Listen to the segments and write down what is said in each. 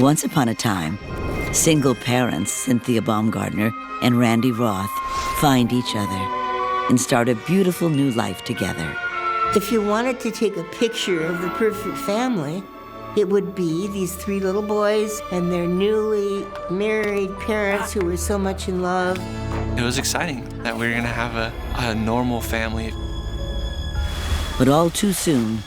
Once upon a time, single parents Cynthia Baumgartner and Randy Roth find each other and start a beautiful new life together. If you wanted to take a picture of the perfect family, it would be these three little boys and their newly married parents who were so much in love. It was exciting that we were going to have a normal family. But all too soon,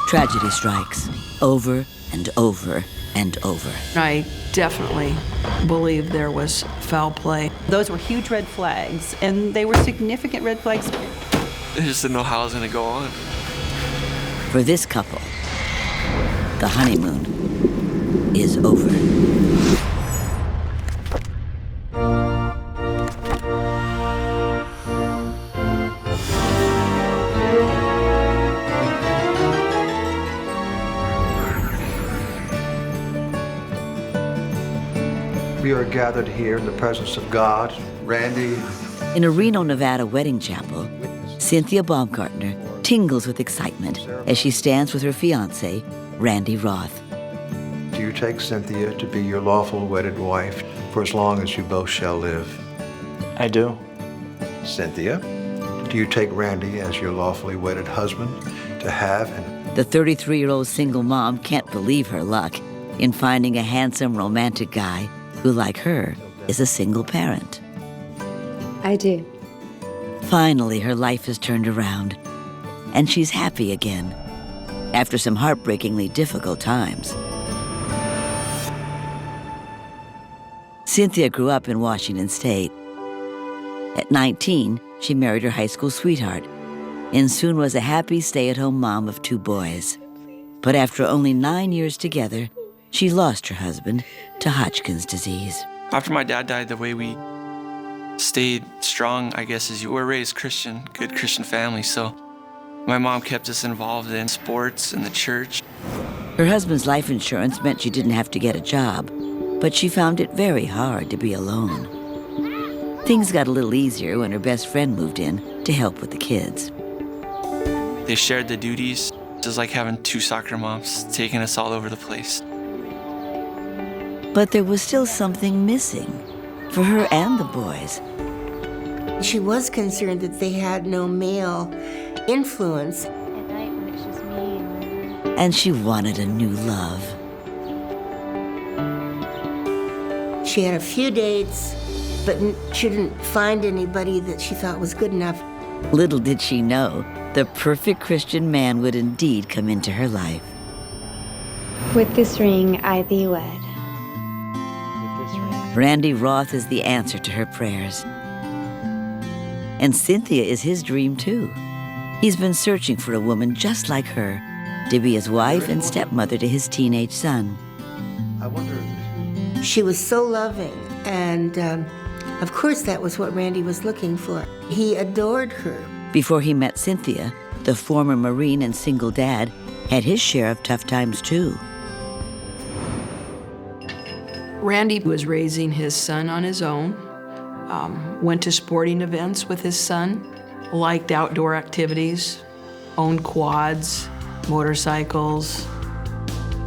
tragedy strikes over and over and over. I definitely believe there was foul play. Those were huge red flags, and they were significant red flags. I just didn't know how I was going to go on. For this couple, the honeymoon is over. We are gathered here in the presence of God. Randy. In a Reno, Nevada wedding chapel, Cynthia Baumgartner tingles with excitement as she stands with her fiancé, Randy Roth. Do you take Cynthia to be your lawful wedded wife for as long as you both shall live? I do. Cynthia, do you take Randy as your lawfully wedded husband to have and... The 33-year-old single mom can't believe her luck in finding a handsome, romantic guy who, like her, is a single parent. I do. Finally, her life has turned around, and she's happy again, after some heartbreakingly difficult times. Cynthia grew up in Washington State. At 19, she married her high school sweetheart, and soon was a happy stay-at-home mom of 2 boys. But after only 9 years together, she lost her husband to Hodgkin's disease. After my dad died, the way we stayed strong, I guess, is you were raised Christian, good Christian family. So my mom kept us involved in sports and the church. Her husband's life insurance meant she didn't have to get a job, but she found it very hard to be alone. Things got a little easier when her best friend moved in to help with the kids. They shared the duties. It was like having 2 soccer moms taking us all over the place. But there was still something missing for her and the boys. She was concerned that they had no male influence. At night when it's just me And she wanted a new love. She had a few dates, but she didn't find anybody that she thought was good enough. Little did she know, the perfect Christian man would indeed come into her life. With this ring, I thee wed. Randy Roth is the answer to her prayers. And Cynthia is his dream too. He's been searching for a woman just like her to be his wife and stepmother to his teenage son. I wonder... She was so loving, and of course that was what Randy was looking for. He adored her. Before he met Cynthia, the former Marine and single dad had his share of tough times too. Randy was raising his son on his own, went to sporting events with his son, liked outdoor activities, owned quads, motorcycles.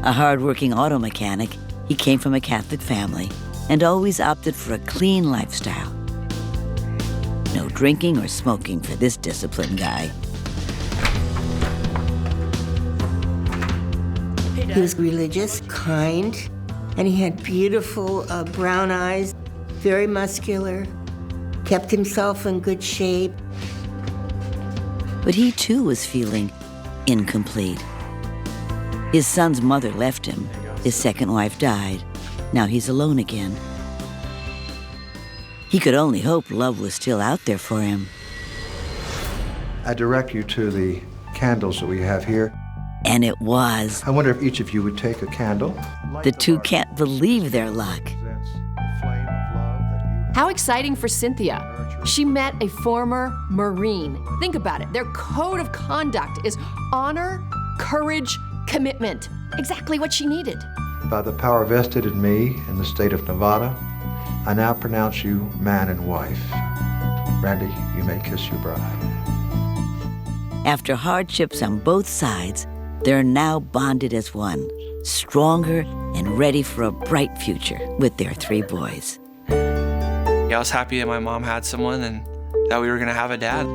A hard-working auto mechanic, he came from a Catholic family and always opted for a clean lifestyle. No drinking or smoking for this disciplined guy. He was religious, kind, and he had beautiful brown eyes, very muscular, kept himself in good shape. But he too was feeling incomplete. His son's mother left him. His second wife died. Now he's alone again. He could only hope love was still out there for him. I direct you to the candles that we have here. And it was. I wonder if each of you would take a candle. The two can't believe their luck. How exciting for Cynthia. She met a former Marine. Think about it. Their code of conduct is honor, courage, commitment. Exactly what she needed. By the power vested in me in the state of Nevada, I now pronounce you man and wife. Randy, you may kiss your bride. After hardships on both sides, they're now bonded as one, stronger and ready for a bright future with their 3 boys. Yeah, I was happy that my mom had someone and that we were gonna have a dad.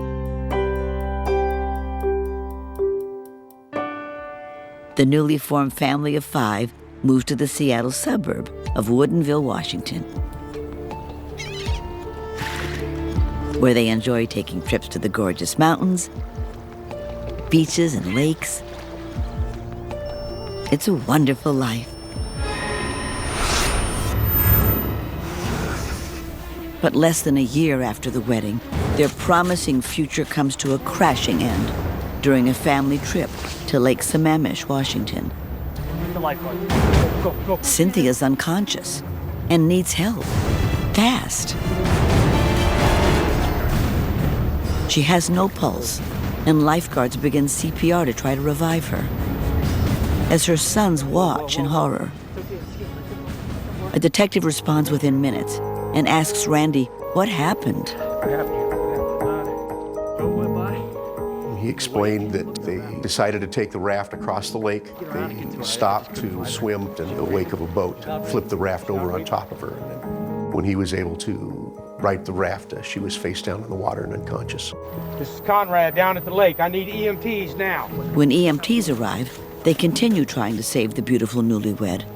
The newly formed family of 5 moved to the Seattle suburb of Woodinville, Washington, where they enjoy taking trips to the gorgeous mountains, beaches, and lakes. It's a wonderful life. But less than a year after the wedding, their promising future comes to a crashing end during a family trip to Lake Sammamish, Washington. Cynthia's unconscious and needs help, fast. She has no pulse, and lifeguards begin CPR to try to revive her, as her sons watch in horror. A detective responds within minutes and asks Randy what happened. He explained that they decided to take the raft across the lake. They stopped to swim in the wake of a boat, flipped the raft over on top of her. And when he was able to right the raft, she was face down in the water and unconscious. This is Conrad down at the lake. I need EMTs now. When EMTs arrive, they continue trying to save the beautiful newlywed.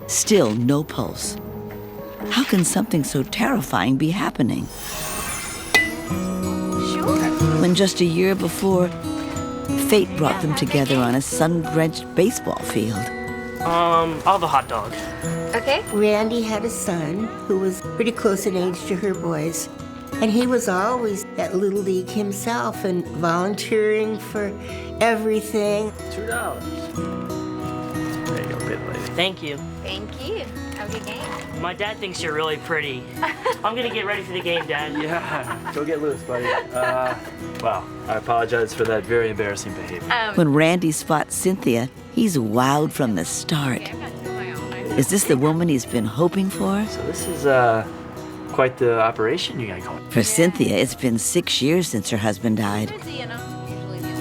Still no pulse. How can something so terrifying be happening? When just a year before, fate brought them together on a sun-drenched baseball field. I'll have a hot dog. Okay. Randy had a son who was pretty close in age to her boys, and he was always at Little League himself and volunteering for everything. $2. There you go, bit lady. Thank you. Thank you. Have a good game. My dad thinks you're really pretty. I'm gonna get ready for the game, Dad. Yeah, go get loose, buddy. Wow, I apologize for that very embarrassing behavior. When Randy spots Cynthia, he's wowed from the start. Is this the woman he's been hoping for? So this is quite the operation you got going. For Cynthia, it's been 6 years since her husband died.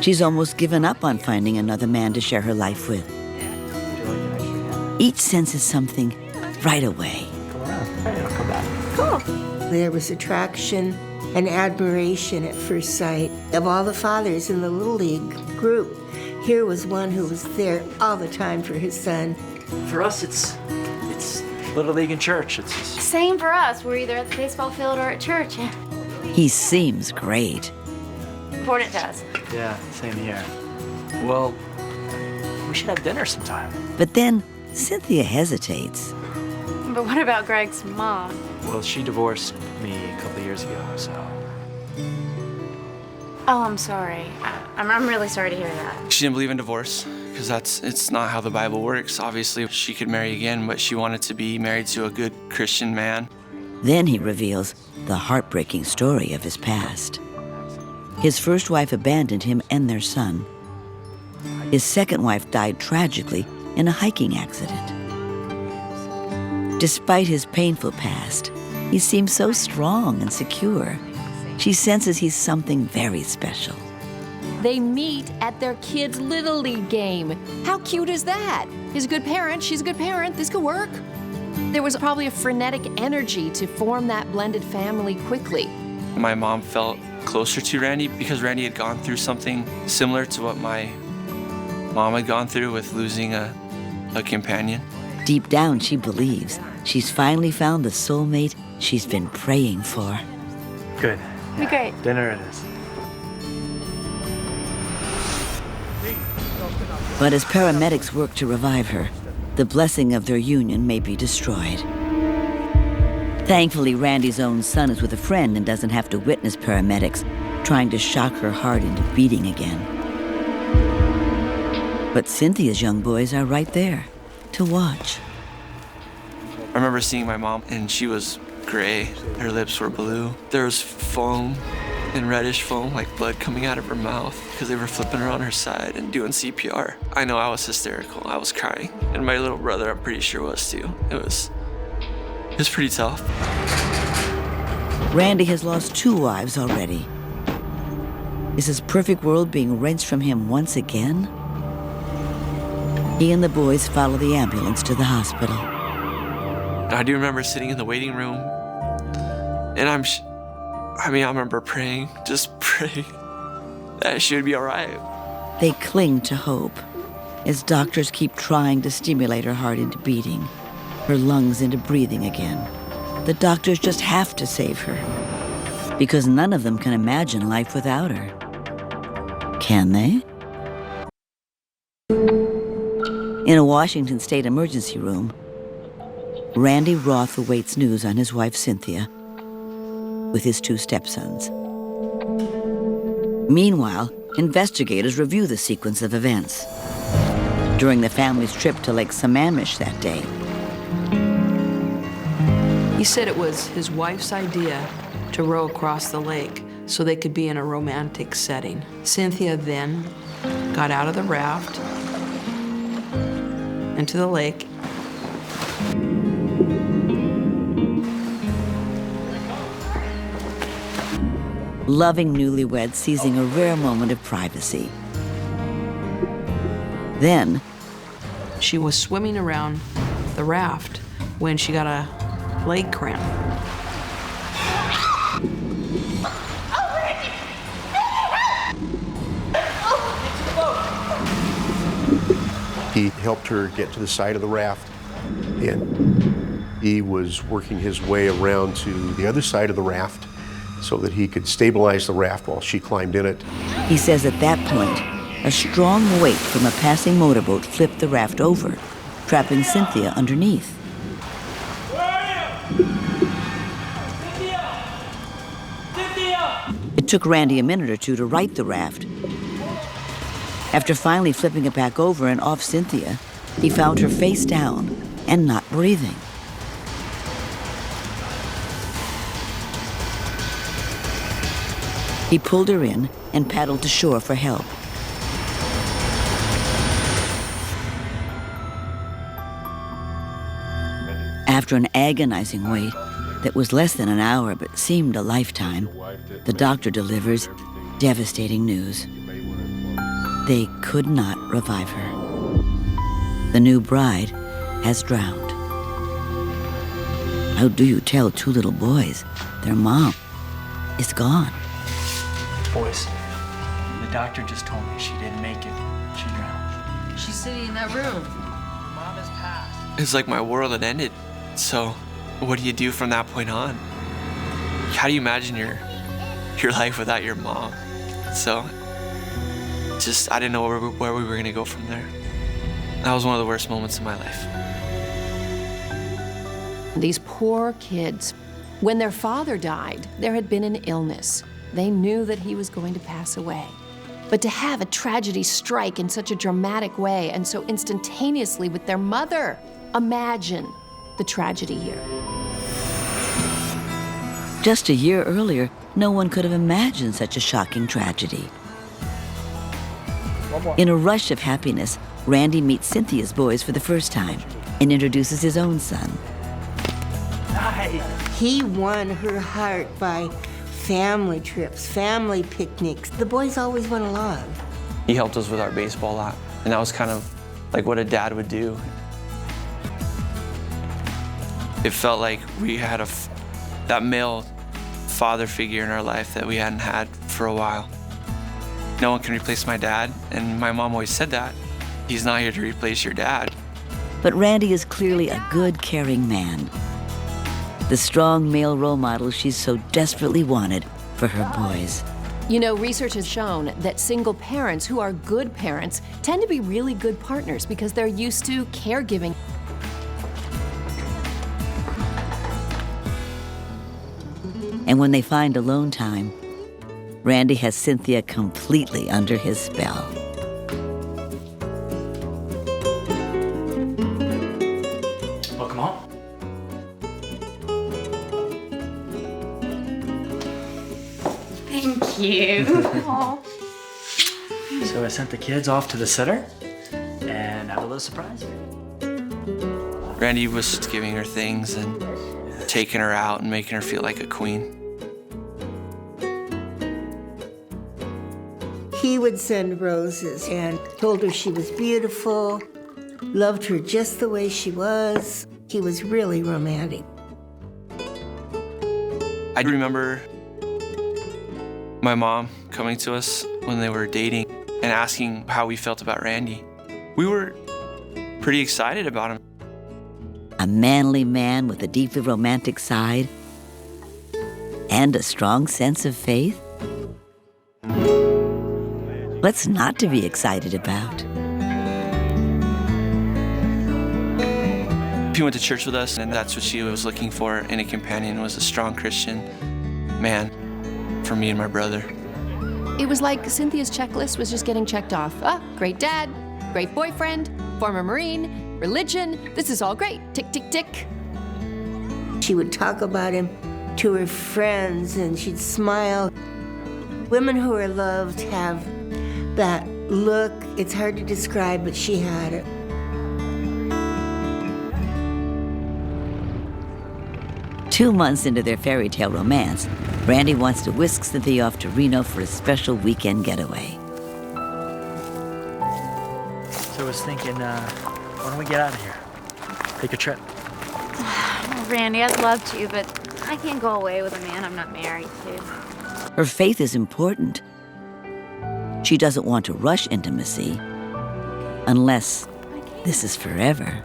She's almost given up on finding another man to share her life with. Each senses something right away. Come around. I'll come back. Cool. There was attraction and admiration at first sight. Of all the fathers in the Little League group, here was one who was there all the time for his son. For us, it's Little League and church. It's Same for us. We're either at the baseball field or at church. He seems great. Important to us. Yeah, same here. Well, we should have dinner sometime. But then Cynthia hesitates. But what about Greg's mom? Well, she divorced me a couple of years ago, so. Oh, I'm sorry. I'm really sorry to hear that. She didn't believe in divorce because it's not how the Bible works. Obviously, she could marry again, but she wanted to be married to a good Christian man. Then he reveals the heartbreaking story of his past. His first wife abandoned him and their son. His second wife died tragically in a hiking accident. Despite his painful past, he seems so strong and secure. She senses he's something very special. They meet at their kid's Little League game. How cute is that? He's a good parent, she's a good parent, this could work. There was probably a frenetic energy to form that blended family quickly. My mom felt closer to Randy because Randy had gone through something similar to what my mom had gone through with losing a companion. Deep down, she believes she's finally found the soulmate she's been praying for. Good. Be great. Dinner it is. But as paramedics work to revive her, the blessing of their union may be destroyed. Thankfully, Randy's own son is with a friend and doesn't have to witness paramedics trying to shock her heart into beating again. But Cynthia's young boys are right there to watch. I remember seeing my mom, and she was gray. Her lips were blue. There was foam and reddish foam, like blood coming out of her mouth, because they were flipping her on her side and doing CPR. I know I was hysterical. I was crying. And my little brother, I'm pretty sure, was too. It was pretty tough. Randy has lost 2 wives already. Is his perfect world being wrenched from him once again? He and the boys follow the ambulance to the hospital. I do remember sitting in the waiting room, and I remember praying, just praying that she would be all right. They cling to hope as doctors keep trying to stimulate her heart into beating, her lungs into breathing again. The doctors just have to save her because none of them can imagine life without her. Can they? In a Washington State emergency room, Randy Roth awaits news on his wife Cynthia with his 2 stepsons. Meanwhile, investigators review the sequence of events during the family's trip to Lake Sammamish that day. He said it was his wife's idea to row across the lake so they could be in a romantic setting. Cynthia then got out of the raft into the lake. Loving newlyweds seizing a rare moment of privacy. Then, she was swimming around the raft when she got a leg cramp. He helped her get to the side of the raft, and he was working his way around to the other side of the raft so that he could stabilize the raft while she climbed in it. He says at that point, a strong weight from a passing motorboat flipped the raft over, trapping Cynthia underneath. Where are you? Cynthia! It took Randy a minute or 2 to right the raft. After finally flipping it back over and off Cynthia, he found her face down and not breathing. He pulled her in and paddled to shore for help. After an agonizing wait that was less than an hour but seemed a lifetime, the doctor delivers devastating news. They could not revive her. The new bride has drowned. How do you tell 2 little boys their mom is gone? Boys, the doctor just told me she didn't make it. She drowned. She's sitting in that room. Mom has passed. It's like my world had ended. So what do you do from that point on? How do you imagine your life without your mom? So I didn't know where we were gonna go from there. That was one of the worst moments in my life. These poor kids, when their father died, there had been an illness. They knew that he was going to pass away. But to have a tragedy strike in such a dramatic way and so instantaneously with their mother, imagine the tragedy here. Just a year earlier, no one could have imagined such a shocking tragedy. In a rush of happiness, Randy meets Cynthia's boys for the first time and introduces his own son. He won her heart by family trips, family picnics. The boys always went along. He helped us with our baseball a lot, and that was kind of like what a dad would do. It felt like we had that male father figure in our life that we hadn't had for a while. No one can replace my dad, and my mom always said that. He's not here to replace your dad. But Randy is clearly a good, caring man. The strong male role model she's so desperately wanted for her boys. You know, research has shown that single parents who are good parents tend to be really good partners because they're used to caregiving. And when they find alone time, Randy has Cynthia completely under his spell. Welcome home. Thank you. Aw. So I sent the kids off to the sitter and have a little surprise. Randy was giving her things and taking her out and making her feel like a queen. He would send roses and told her she was beautiful. loved her just the way she was. He was really romantic. I remember my mom coming to us when they were dating and asking how we felt about Randy. We were pretty excited about him. A manly man with a deeply romantic side and a strong sense of faith. What's not to be excited about? She went to church with us, and that's what she was looking for in a companion, was a strong Christian man for me and my brother. It was like Cynthia's checklist was just getting checked off. Great dad, great boyfriend, former Marine, religion. This is all great. Tick, tick, tick. She would talk about him to her friends, and she'd smile. Women who are loved have that look. It's hard to describe, but she had it. 2 months into their fairy tale romance, Randy wants to whisk Cynthia off to Reno for a special weekend getaway. So I was thinking, why don't we get out of here? Take a trip. Randy, I'd love to, but I can't go away with a man I'm not married to. Her faith is important. She doesn't want to rush intimacy unless this is forever.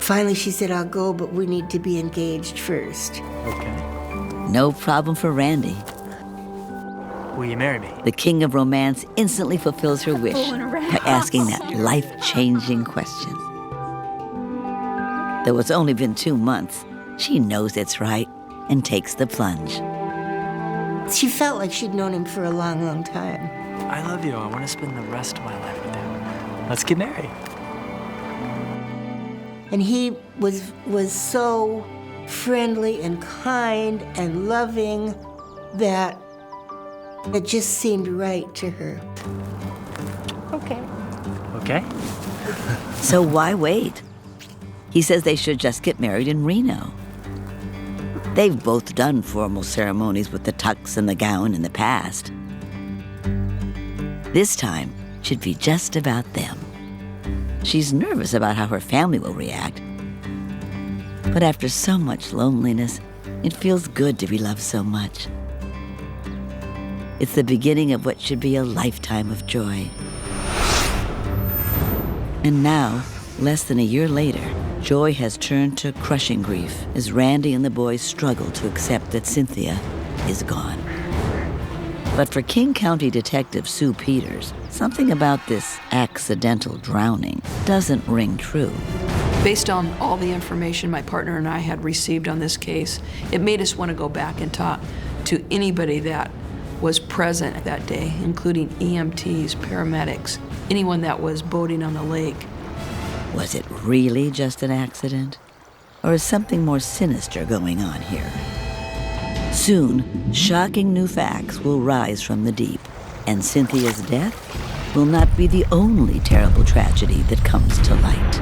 Finally, she said, I'll go, but we need to be engaged first. Okay. No problem for Randy. Will you marry me? The king of romance instantly fulfills her wish by asking that life-changing question. Though it's only been 2 months, she knows it's right and takes the plunge. She felt like she'd known him for a long, long time. I love you. I want to spend the rest of my life with you. Let's get married. And he was so friendly and kind and loving that it just seemed right to her. Okay. Okay? So why wait? He says they should just get married in Reno. They've both done formal ceremonies with the tux and the gown in the past. This time should be just about them. She's nervous about how her family will react. But after so much loneliness, it feels good to be loved so much. It's the beginning of what should be a lifetime of joy. And now, less than a year later, joy has turned to crushing grief as Randy and the boys struggle to accept that Cynthia is gone. But for King County Detective Sue Peters, something about this accidental drowning doesn't ring true. Based on all the information my partner and I had received on this case, it made us want to go back and talk to anybody that was present that day, including EMTs, paramedics, anyone that was boating on the lake. Was it really just an accident? Or is something more sinister going on here? Soon, shocking new facts will rise from the deep, and Cynthia's death will not be the only terrible tragedy that comes to light.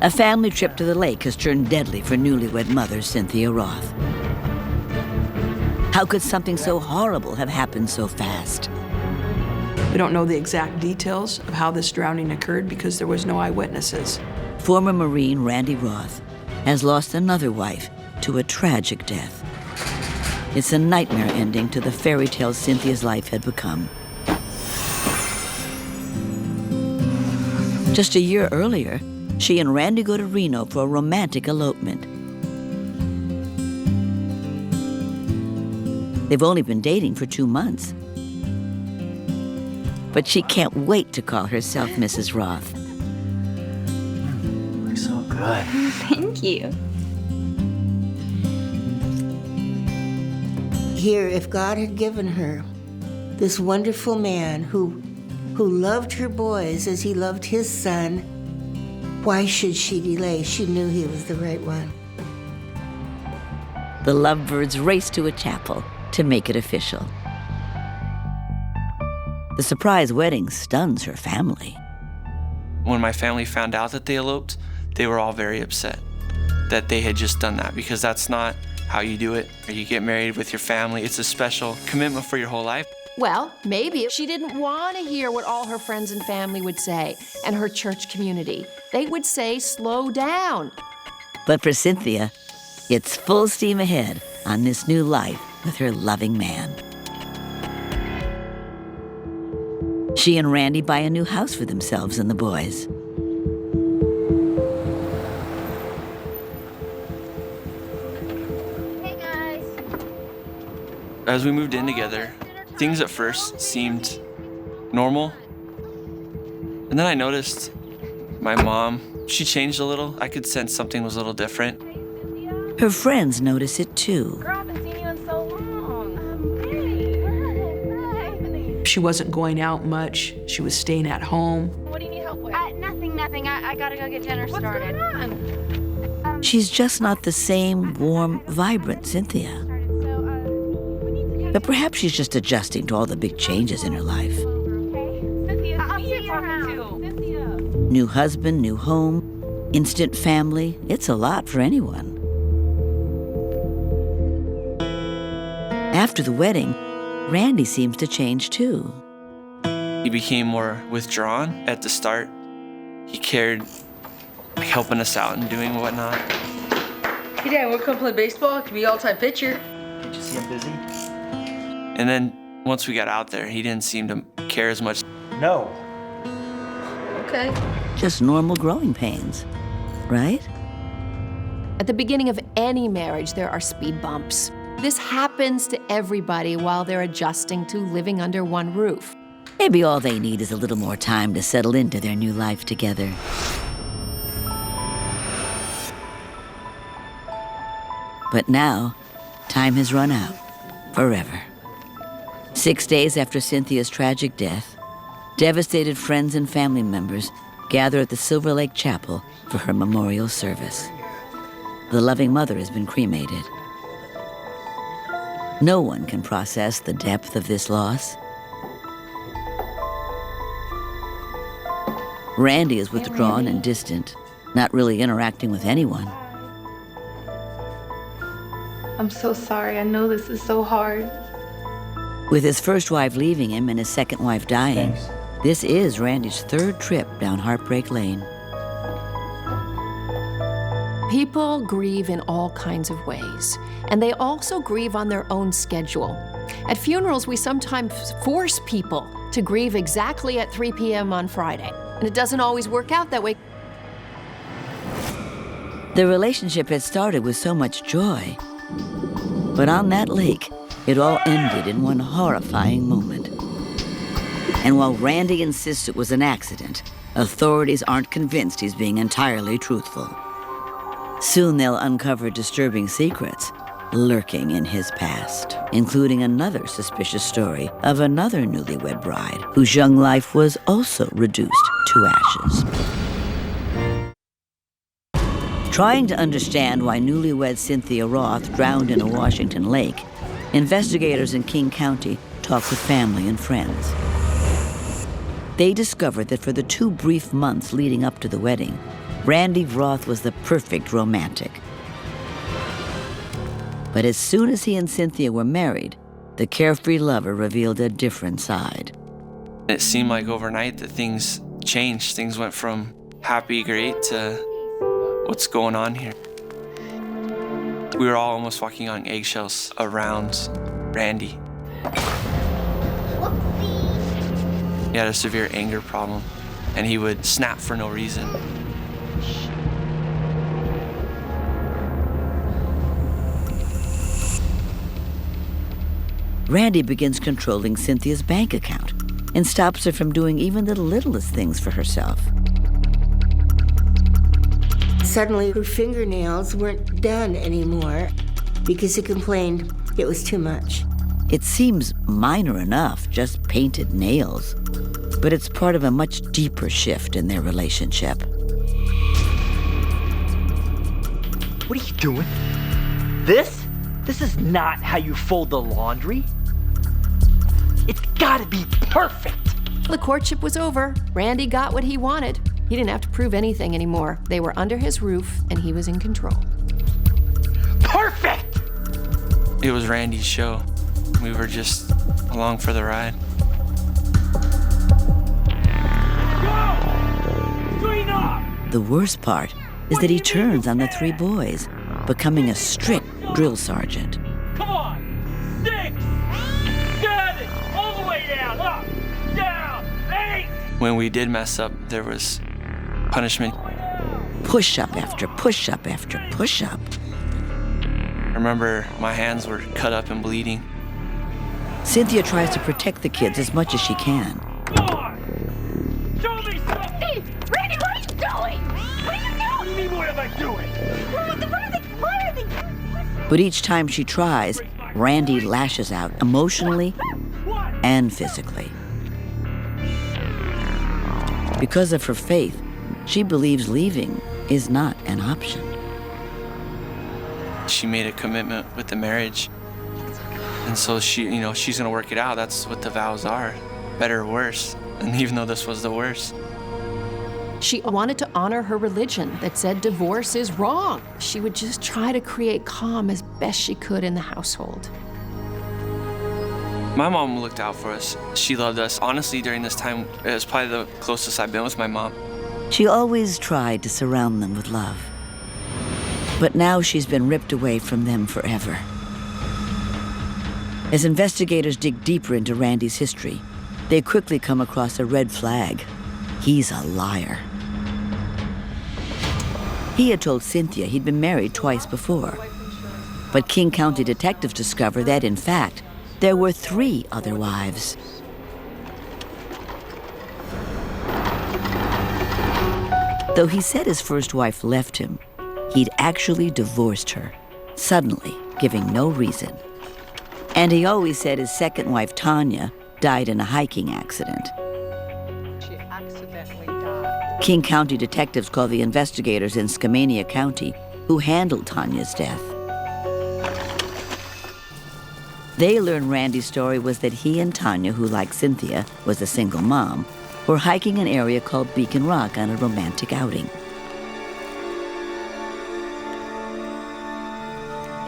A family trip to the lake has turned deadly for newlywed mother Cynthia Roth. How could something so horrible have happened so fast? We don't know the exact details of how this drowning occurred because there was no eyewitnesses. Former Marine Randy Roth has lost another wife to a tragic death. It's a nightmare ending to the fairy tale Cynthia's life had become. Just a year earlier, she and Randy go to Reno for a romantic elopement. They've only been dating for 2 months. But she can't wait to call herself Mrs. Roth. Looks so good. Thank you. Here, if God had given her this wonderful man who loved her boys as he loved his son, why should she delay? She knew he was the right one. The lovebirds race to a chapel to make it official. The surprise wedding stuns her family. When my family found out that they eloped, they were all very upset that they had just done that, because that's not how you do it. You get married with your family. It's a special commitment for your whole life. Well, maybe she didn't want to hear what all her friends and family would say, and her church community. They would say, slow down. But for Cynthia, it's full steam ahead on this new life with her loving man. She and Randy buy a new house for themselves and the boys. Hey, guys. As we moved in together, things at first seemed normal. And then I noticed my mom, she changed a little. I could sense something was a little different. Her friends notice it too. Girl, I haven't seen you in so long. She wasn't going out much. She was staying at home. What do you need help with? Nothing. I gotta go get dinner started. What's going on? She's just not the same warm, vibrant Cynthia. But perhaps she's just adjusting to all the big changes in her life. I'll see you around. New husband, new home, instant family. It's a lot for anyone. After the wedding, Randy seems to change too. He became more withdrawn at the start. He cared, like, helping us out and doing whatnot. Hey, Dad, we'll come play baseball. It could be all-time pitcher. Did you see him busy? And then once we got out there, he didn't seem to care as much. No. Okay. Just normal growing pains, right? At the beginning of any marriage, there are speed bumps. This happens to everybody while they're adjusting to living under one roof. Maybe all they need is a little more time to settle into their new life together. But now, time has run out, forever. 6 days after Cynthia's tragic death, devastated friends and family members gather at the Silver Lake Chapel for her memorial service. The loving mother has been cremated. No one can process the depth of this loss. Randy is withdrawn and distant, not really interacting with anyone. I'm so sorry. I know this is so hard. With his first wife leaving him and his second wife dying, this is Randy's third trip down Heartbreak Lane. People grieve in all kinds of ways, and they also grieve on their own schedule. At funerals, we sometimes force people to grieve exactly at 3 p.m. on Friday, and it doesn't always work out that way. The relationship had started with so much joy, but on that lake, it all ended in one horrifying moment. And while Randy insists it was an accident, authorities aren't convinced he's being entirely truthful. Soon they'll uncover disturbing secrets lurking in his past, including another suspicious story of another newlywed bride whose young life was also reduced to ashes. Trying to understand why newlywed Cynthia Roth drowned in a Washington lake, investigators in King County talked with family and friends. They discovered that for the 2 brief months leading up to the wedding, Randy Roth was the perfect romantic. But as soon as he and Cynthia were married, the carefree lover revealed a different side. It seemed like overnight that things changed. Things went from happy, great to what's going on here. We were all almost walking on eggshells around Randy. He had a severe anger problem, and he would snap for no reason. Randy begins controlling Cynthia's bank account and stops her from doing even the littlest things for herself. Suddenly, her fingernails weren't done anymore because he complained it was too much. It seems minor enough, just painted nails, but it's part of a much deeper shift in their relationship. What are you doing? This? This is not how you fold the laundry. It's gotta be perfect. The courtship was over. Randy got what he wanted. He didn't have to prove anything anymore. They were under his roof, and he was in control. Perfect! It was Randy's show. We were just along for the ride. The worst part is that he turns on the 3 boys, becoming a strict drill sergeant. Come on! 6, 7, all the way down, up, down, 8! When we did mess up, there was punishment. Push-up after push-up after push-up. I remember my hands were cut up and bleeding. Cynthia tries to protect the kids as much as she can. Show me something! Hey, Randy, what are you doing? What are you doing? What do you mean, what am I doing? What are they? But each time she tries, Randy lashes out emotionally and physically. Because of her faith, she believes leaving is not an option. She made a commitment with the marriage. And so she's gonna work it out. That's what the vows are, better or worse. And even though this was the worst. She wanted to honor her religion that said divorce is wrong. She would just try to create calm as best she could in the household. My mom looked out for us. She loved us. Honestly, during this time, it was probably the closest I've been with my mom. She always tried to surround them with love. But now she's been ripped away from them forever. As investigators dig deeper into Randy's history, they quickly come across a red flag. He's a liar. He had told Cynthia he'd been married twice before. But King County detectives discover that, in fact, there were 3 other wives. Though he said his first wife left him, he'd actually divorced her, suddenly, giving no reason. And he always said his second wife, Tanya, died in a hiking accident. She accidentally died. King County detectives call the investigators in Skamania County who handled Tanya's death. They learn Randy's story was that he and Tanya, who like Cynthia was a single mom, were hiking an area called Beacon Rock on a romantic outing.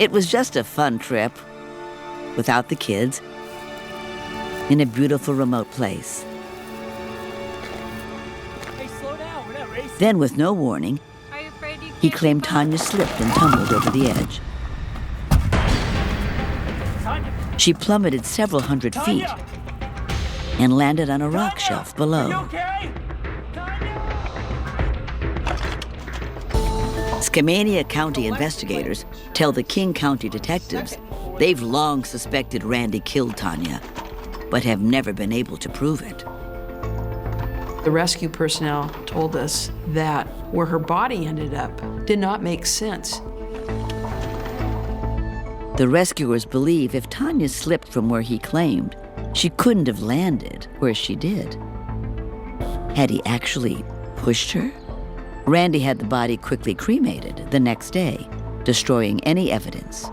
It was just a fun trip, without the kids, in a beautiful remote place. Hey, slow down, we're not racing. Then, with no warning, he claimed Tanya slipped and tumbled over the edge. She plummeted several hundred feet and landed on a rock shelf below. Skamania County investigators tell the King County detectives they've long suspected Randy killed Tanya, but have never been able to prove it. The rescue personnel told us that where her body ended up did not make sense. The rescuers believe if Tanya slipped from where he claimed, she couldn't have landed where she did. Had he actually pushed her? Randy had the body quickly cremated the next day, destroying any evidence.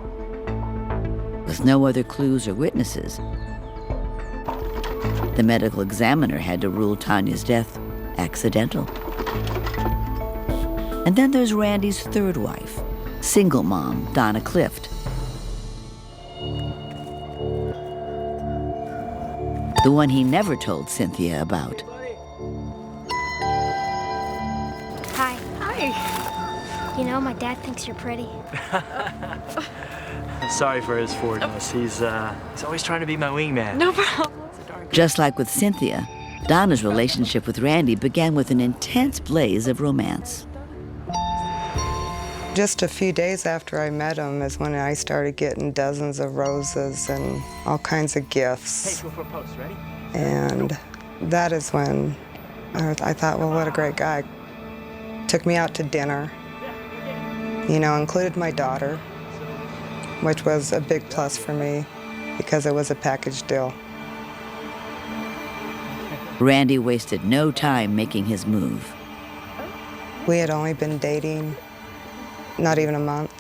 With no other clues or witnesses, the medical examiner had to rule Tanya's death accidental. And then there's Randy's third wife, single mom Donna Clift. The one he never told Cynthia about. Hi. Hi. You know, my dad thinks you're pretty. Sorry for his forwardness. He's always trying to be my wingman. No problem. Just like with Cynthia, Donna's relationship with Randy began with an intense blaze of romance. Just a few days after I met him is when I started getting dozens of roses and all kinds of gifts. Hey, go for a post, ready? And that is when I thought, well, what a great guy. Took me out to dinner, included my daughter, which was a big plus for me because it was a package deal. Randy wasted no time making his move. We had only been dating not even a month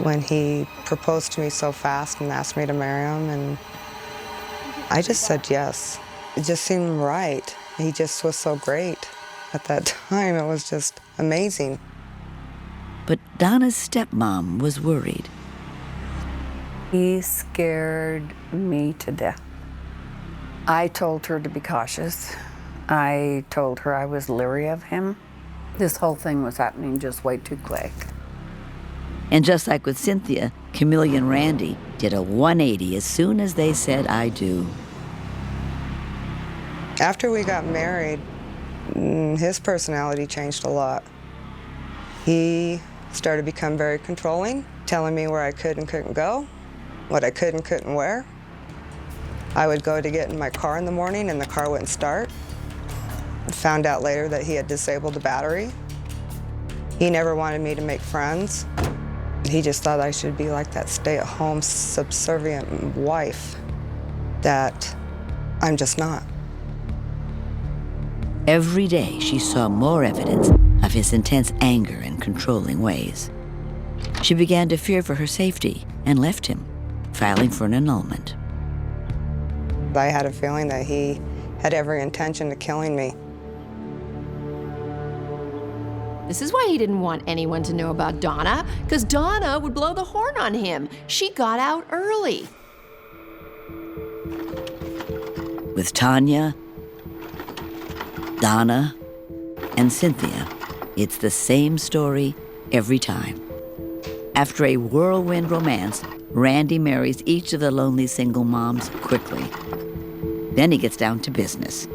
when he proposed to me so fast and asked me to marry him, and I just said yes. It just seemed right. He just was so great at that time. It was just amazing. But Donna's stepmom was worried. He scared me to death. I told her to be cautious. I told her I was leery of him. This whole thing was happening just way too quick. And just like with Cynthia, Camille and Randy did a 180 as soon as they said, I do. After we got married, his personality changed a lot. He started to become very controlling, telling me where I could and couldn't go, what I could and couldn't wear. I would go to get in my car in the morning and the car wouldn't start. Found out later that he had disabled the battery. He never wanted me to make friends. He just thought I should be like that stay-at-home, subservient wife that I'm just not. Every day she saw more evidence of his intense anger and controlling ways. She began to fear for her safety and left him, filing for an annulment. I had a feeling that he had every intention of killing me. This is why he didn't want anyone to know about Donna, because Donna would blow the horn on him. She got out early. With Tanya, Donna, and Cynthia, it's the same story every time. After a whirlwind romance, Randy marries each of the lonely single moms quickly. Then he gets down to business,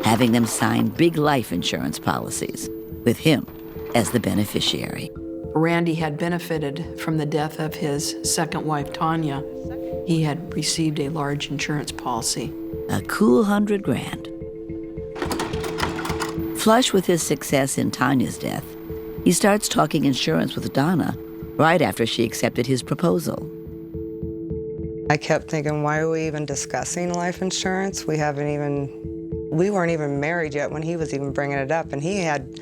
having them sign big life insurance policies, with him as the beneficiary. Randy had benefited from the death of his second wife, Tanya. He had received a large insurance policy. A cool $100,000. Flush with his success in Tanya's death, he starts talking insurance with Donna right after she accepted his proposal. I kept thinking, why are we even discussing life insurance? We weren't even married yet when he was even bringing it up, and he had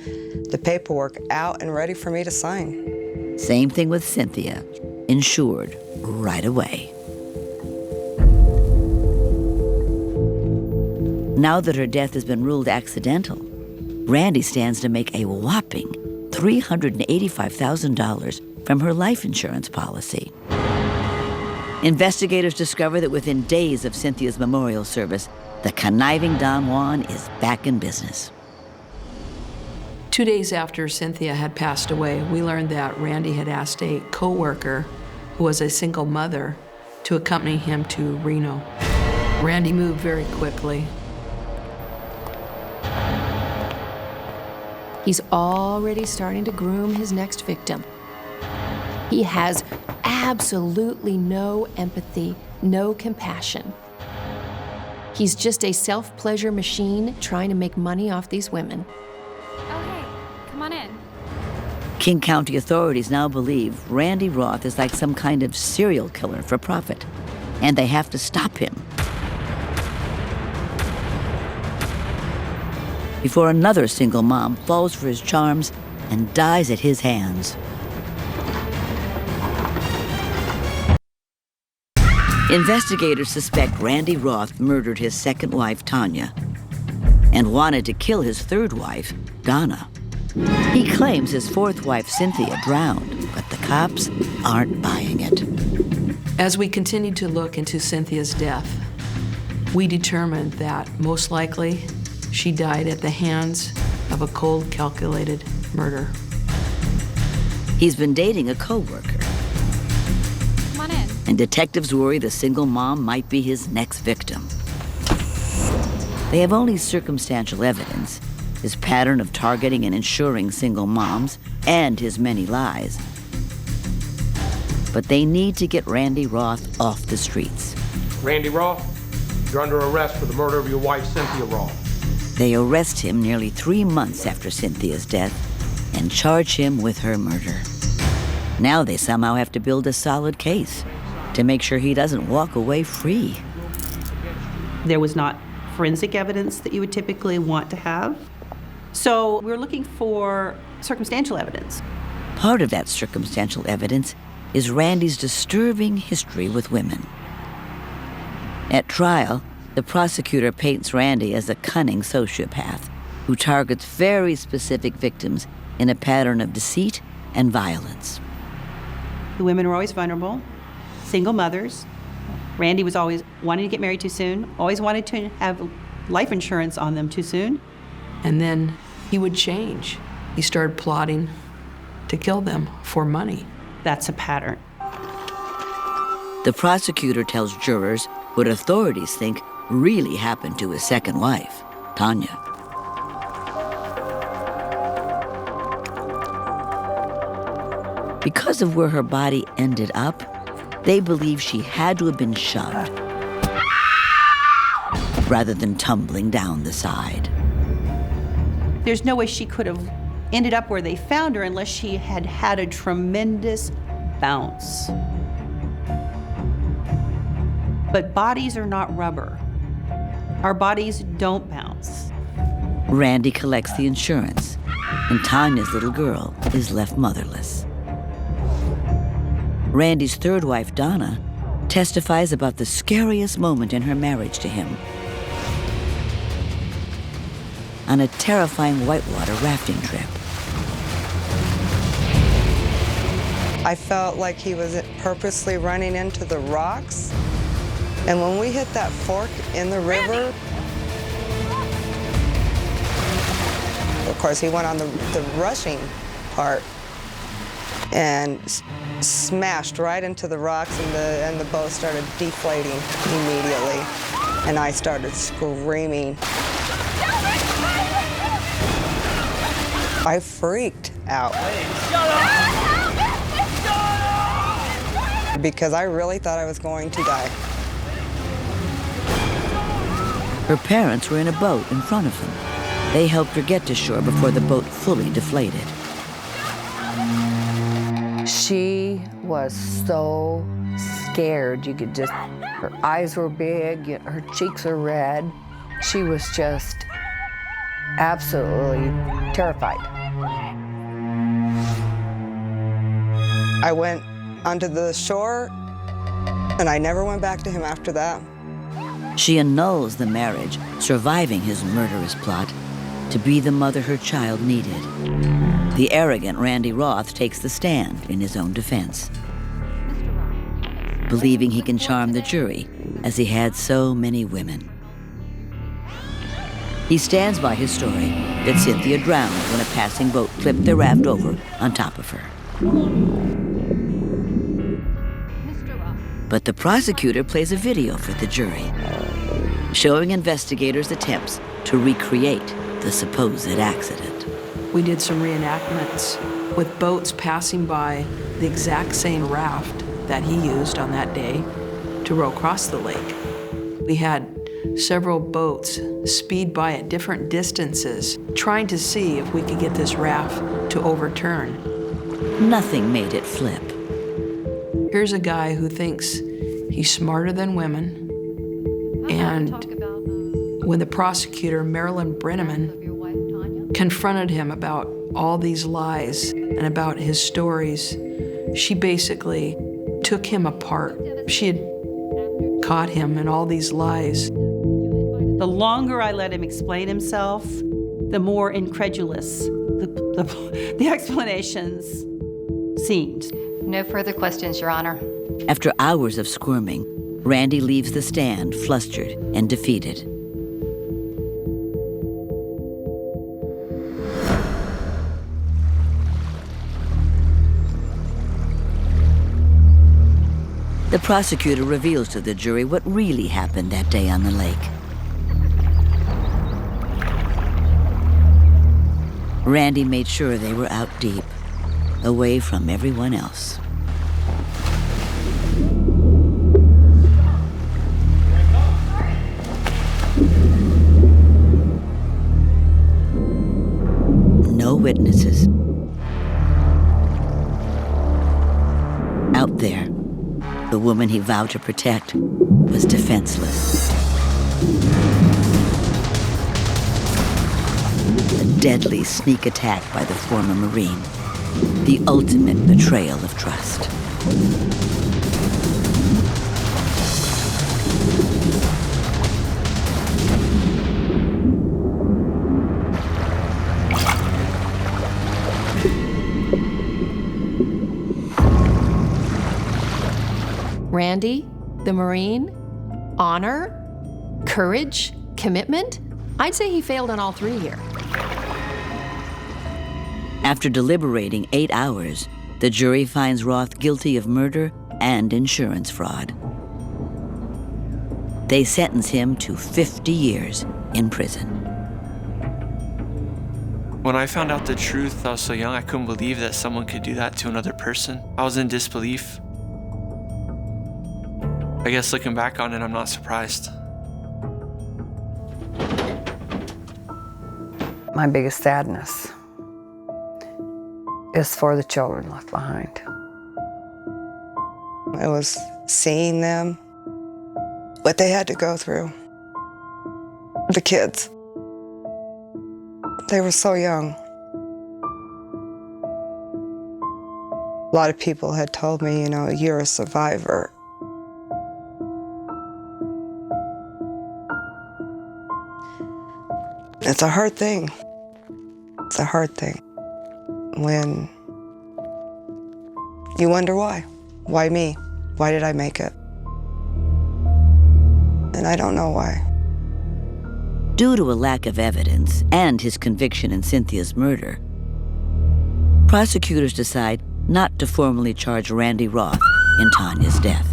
the paperwork out and ready for me to sign. Same thing with Cynthia, insured right away. Now that her death has been ruled accidental, Randy stands to make a whopping $385,000 from her life insurance policy. Investigators discover that within days of Cynthia's memorial service, the conniving Don Juan is back in business. 2 days after Cynthia had passed away, we learned that Randy had asked a co-worker who was a single mother to accompany him to Reno. Randy moved very quickly. He's already starting to groom his next victim. He has absolutely no empathy, no compassion. He's just a self-pleasure machine trying to make money off these women. Oh, hey, come on in. King County authorities now believe Randy Roth is like some kind of serial killer for profit, and they have to stop him before another single mom falls for his charms and dies at his hands. Investigators suspect Randy Roth murdered his second wife, Tanya, and wanted to kill his third wife, Donna. He claims his fourth wife, Cynthia, drowned, but the cops aren't buying it. As we continued to look into Cynthia's death, we determined that most likely she died at the hands of a cold, calculated murder. He's been dating a co-worker, Come on in. and detectives worry the single mom might be his next victim. They have only circumstantial evidence, his pattern of targeting and insuring single moms, and his many lies. But they need to get Randy Roth off the streets. Randy Roth, you're under arrest for the murder of your wife, Cynthia Roth. They arrest him nearly 3 months after Cynthia's death and charge him with her murder. Now they somehow have to build a solid case to make sure he doesn't walk away free. There was not forensic evidence that you would typically want to have. So we're looking for circumstantial evidence. Part of that circumstantial evidence is Randy's disturbing history with women. At trial, the prosecutor paints Randy as a cunning sociopath who targets very specific victims in a pattern of deceit and violence. The women were always vulnerable. single mothers. Randy was always wanting to get married too soon, always wanted to have life insurance on them too soon. And then he would change. He started plotting to kill them for money. That's a pattern. The prosecutor tells jurors what authorities think really happened to his second wife, Tanya. Because of where her body ended up, they believe she had to have been shoved rather than tumbling down the side. There's no way she could have ended up where they found her unless she had had a tremendous bounce. But bodies are not rubber. Our bodies don't bounce. Randy collects the insurance, and Tanya's little girl is left motherless. Randy's third wife, Donna, testifies about the scariest moment in her marriage to him. On a terrifying whitewater rafting trip. I felt like he was purposely running into the rocks. And when we hit that fork in the river, of course, he went on the rushing part and smashed right into the rocks, and the boat started deflating immediately. And I started screaming. I freaked out. Because I really thought I was going to die. Her parents were in a boat in front of them. They helped her get to shore before the boat fully deflated. She was so scared. You could just, her eyes were big, her cheeks were red. She was just absolutely terrified. I went onto the shore, and I never went back to him after that. She annuls the marriage, surviving his murderous plot to be the mother her child needed. The arrogant Randy Roth takes the stand in his own defense, believing he can charm the jury as he had so many women. He stands by his story that Cynthia drowned when a passing boat flipped their raft over on top of her. But the prosecutor plays a video for the jury, showing investigators' attempts to recreate the supposed accident. We did some reenactments with boats passing by the exact same raft that he used on that day to row across the lake. We had several boats speed by at different distances, trying to see if we could get this raft to overturn. Nothing made it flip. Here's a guy who thinks he's smarter than women, and when the prosecutor, Marilyn Brenneman, confronted him about all these lies and about his stories, she basically took him apart. She had caught him in all these lies. The longer I let him explain himself, the more incredulous the explanations seemed. No further questions, Your Honor. After hours of squirming, Randy leaves the stand flustered and defeated. The prosecutor reveals to the jury what really happened that day on the lake. Randy made sure they were out deep, away from everyone else. No witnesses. Out there, the woman he vowed to protect was defenseless. A deadly sneak attack by the former Marine. The ultimate betrayal of trust. Randy, the Marine, honor, courage, commitment. I'd say he failed on all three here. After deliberating 8 hours, the jury finds Roth guilty of murder and insurance fraud. They sentence him to 50 years in prison. When I found out the truth, I was so young, I couldn't believe that someone could do that to another person. I was in disbelief. I guess looking back on it, I'm not surprised. My biggest sadness is for the children left behind. It was seeing them, what they had to go through. The kids. They were so young. A lot of people had told me, you know, you're a survivor. It's a hard thing. It's a hard thing when you wonder why. Why me? Why did I make it? And I don't know why. Due to a lack of evidence and his conviction in Cynthia's murder, prosecutors decide not to formally charge Randy Roth in Tanya's death.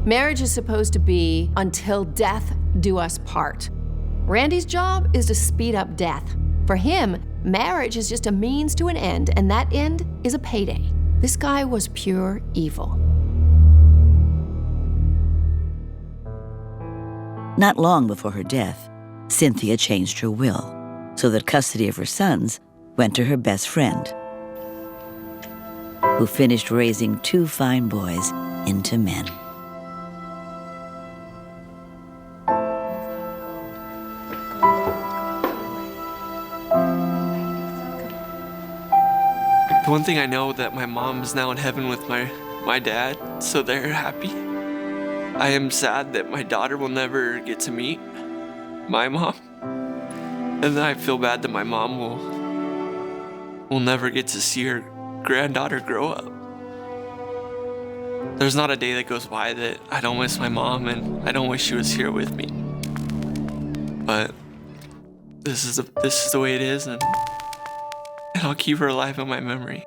Marriage is supposed to be until death do us part. Randy's job is to speed up death. For him, marriage is just a means to an end, and that end is a payday. This guy was pure evil. Not long before her death, Cynthia changed her will so that custody of her sons went to her best friend, who finished raising 2 fine boys into men. The one thing I know that my mom is now in heaven with my dad, so they're happy. I am sad that my daughter will never get to meet my mom. And then I feel bad that my mom will never get to see her granddaughter grow up. There's not a day that goes by that I don't miss my mom and I don't wish she was here with me. But this is the way it is, and I'll keep her alive in my memory.